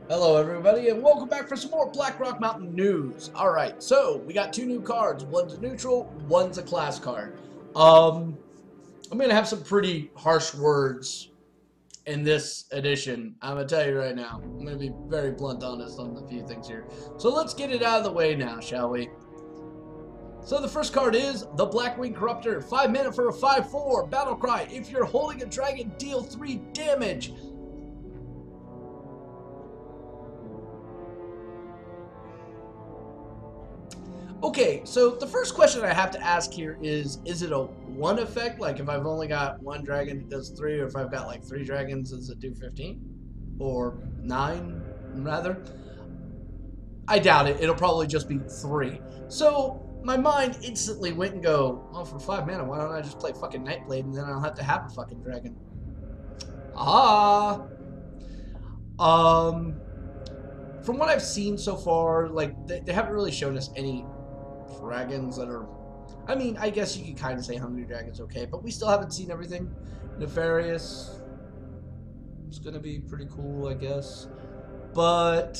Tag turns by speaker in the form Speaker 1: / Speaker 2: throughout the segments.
Speaker 1: Hello everybody and welcome back for some more Blackrock Mountain news. Alright, so we got two new cards. One's a neutral, one's a class card. I'm gonna have some pretty harsh words in this edition. I'm gonna tell you right now. I'm gonna be very blunt honest on a few things here. So let's get it out of the way now, shall we? So the first card is the Blackwing Corruptor. 5 mana for a 5/4 battle cry. If you're holding a dragon, deal 3 damage. Okay, so the first question I have to ask here is it a one effect? Like if I've only got one dragon, it does 3, or if I've got like 3 dragons, does it do 15? Or 9, rather? I doubt it. It'll probably just be 3. So my mind instantly went and go, oh, for 5 mana, why don't I just play fucking Nightblade and then I don't have to have a fucking dragon? Ah! From what I've seen so far, like, they haven't really shown us any dragons that are, I mean, I guess you could kind of say Hungry Dragon's okay, but we still haven't seen everything. Nefarious, it's gonna be pretty cool, I guess, but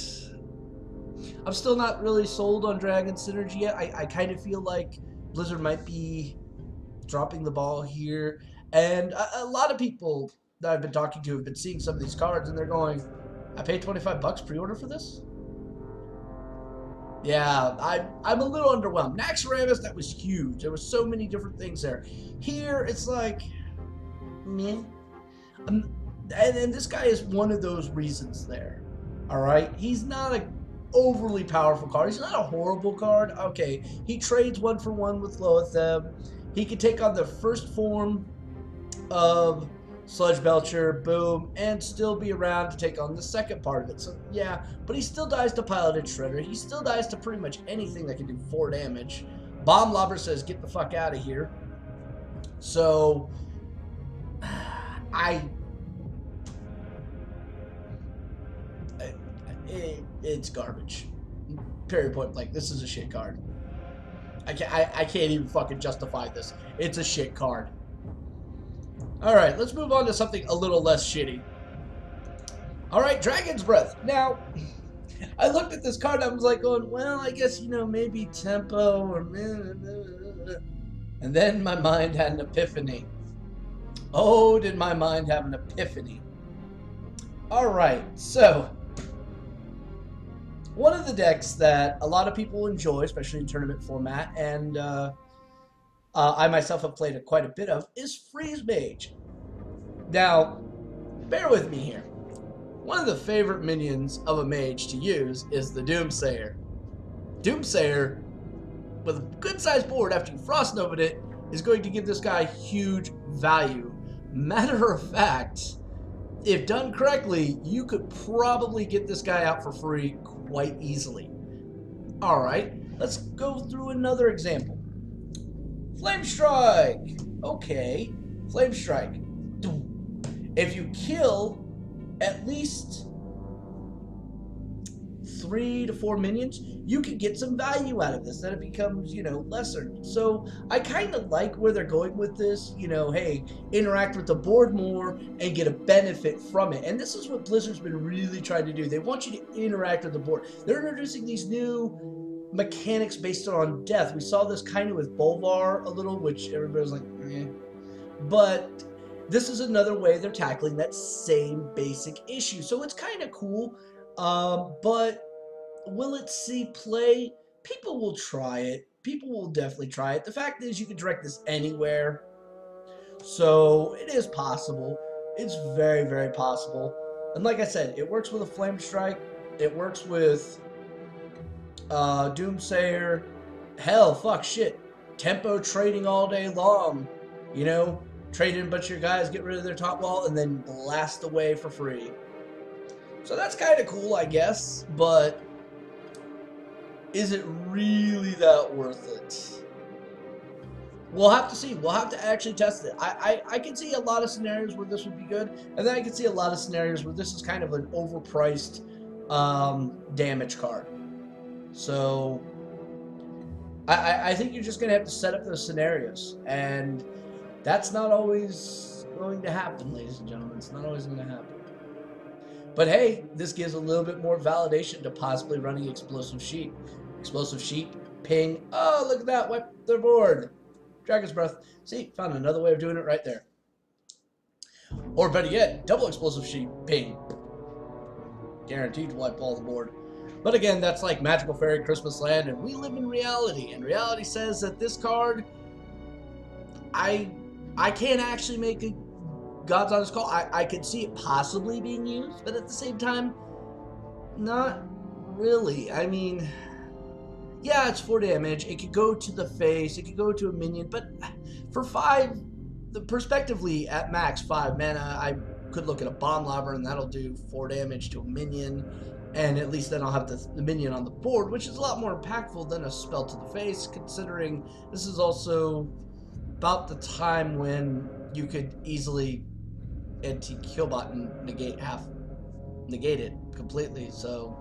Speaker 1: I'm still not really sold on Dragon Synergy yet. I kind of feel like Blizzard might be dropping the ball here, and a lot of people that I've been talking to have been seeing some of these cards, and they're going, I paid 25 bucks pre-order for this? Yeah, I'm a little underwhelmed. Naxxramas, that was huge. There were so many different things there. Here, it's like, meh. And this guy is one of those reasons there. All right? He's not an overly powerful card. He's not a horrible card. Okay, he trades 1-for-1 with Loatheb. He can take on the first form of Sludge Belcher, boom, and still be around to take on the second part of it. So, yeah, but he still dies to Piloted Shredder. He still dies to pretty much anything that can do 4 damage. Bomb Lobber says, get the fuck out of here. So, it's garbage. Period point blank. This is a shit card. I can't even fucking justify this. It's a shit card. Alright, let's move on to something a little less shitty. Alright, Dragon's Breath. Now, I looked at this card and I was like going, well, I guess, you know, maybe tempo or... And then my mind had an epiphany. Oh, did my mind have an epiphany. Alright, so... one of the decks that a lot of people enjoy, especially in tournament format, and I myself have played quite a bit of, is Freeze Mage. Now, bear with me here. One of the favorite minions of a mage to use is the Doomsayer. Doomsayer, with a good-sized board after you Frost Nova'd it, is going to give this guy huge value. Matter of fact, if done correctly, you could probably get this guy out for free quite easily. Alright, let's go through another example. Flame Strike! Okay, Flame Strike. If you kill at least 3 to 4 minions, you can get some value out of this. Then it becomes, you know, lesser. So I kind of like where they're going with this. You know, hey, interact with the board more and get a benefit from it. And this is what Blizzard's been really trying to do. They want you to interact with the board. They're introducing these new mechanics based on death. We saw this kind of with Bolvar a little, which everybody was like, eh. But this is another way they're tackling that same basic issue. So it's kind of cool. But will it see play? People will try it. People will definitely try it. The fact is, you can direct this anywhere. So it is possible. It's very, very possible. And like I said, it works with a Flame Strike. It works with Doomsayer. Hell, fuck, shit. Tempo trading all day long. You know, trade in a bunch of your guys, get rid of their top wall, and then blast away for free. So that's kind of cool, I guess, but is it really that worth it? We'll have to see. We'll have to actually test it. I can see a lot of scenarios where this would be good, and then I can see a lot of scenarios where this is kind of an overpriced damage card. So I think you're just going to have to set up those scenarios, and that's not always going to happen, ladies and gentlemen. It's not always going to happen. But hey, this gives a little bit more validation to possibly running Explosive Sheep. Explosive Sheep, ping. Oh, look at that. Wipe their board. Dragon's Breath. See, found another way of doing it right there. Or better yet, double Explosive Sheep, ping. Guaranteed to wipe all the board. But again, that's like Magical Fairy Christmas Land, and we live in reality. And reality says that this card, I can't actually make a God's honest call. I could see it possibly being used, but at the same time, not really. I mean, yeah, it's 4 damage. It could go to the face. It could go to a minion, but for 5, perspectively, at max 5 mana, I could look at a Bomb Lobber, and that'll do 4 damage to a minion, and at least then I'll have the minion on the board, which is a lot more impactful than a spell to the face, considering this is also about the time when you could easily anti-Killbot and negate it completely. So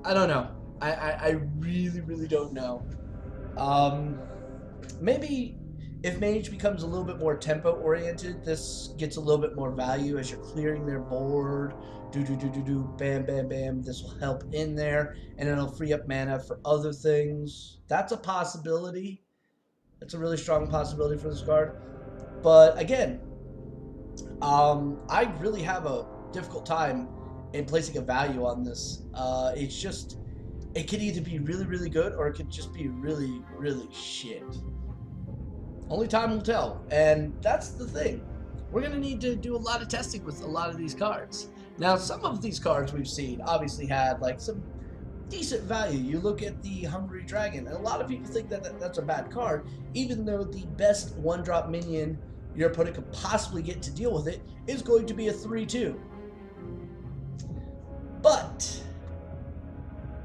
Speaker 1: I don't know. I really don't know. Maybe if Mage becomes a little bit more tempo oriented, this gets a little bit more value as you're clearing their board. Bam, bam, bam. This will help in there, and it'll free up mana for other things. That's a possibility. That's a really strong possibility for this card. But again, I really have a difficult time in placing a value on this. It's just, it could either be really good, or it could just be really shit. Only time will tell, and that's the thing. We're going to need to do a lot of testing with a lot of these cards. Now, some of these cards we've seen obviously had like some decent value. You look at the Hungry Dragon, and a lot of people think that that's a bad card, even though the best 1-drop minion your opponent could possibly get to deal with it is going to be a 3/2. But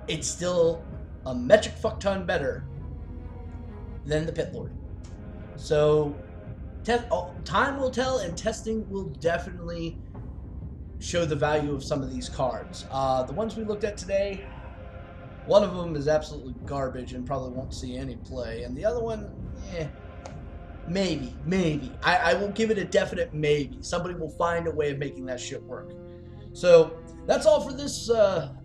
Speaker 1: it's still a metric fuck ton better than the Pit Lord. So time will tell, and testing will definitely show the value of some of these cards. The ones we looked at today, one of them is absolutely garbage and probably won't see any play, and the other one, maybe. I will give it a definite maybe. Somebody will find a way of making that shit work. So that's all for this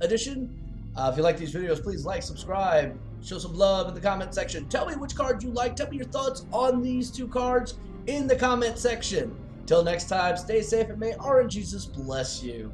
Speaker 1: edition. If you like these videos, please like, subscribe, show some love in the comment section. Tell me which card you like. Tell me your thoughts on these 2 cards in the comment section. Till next time, stay safe, and may RNGesus bless you.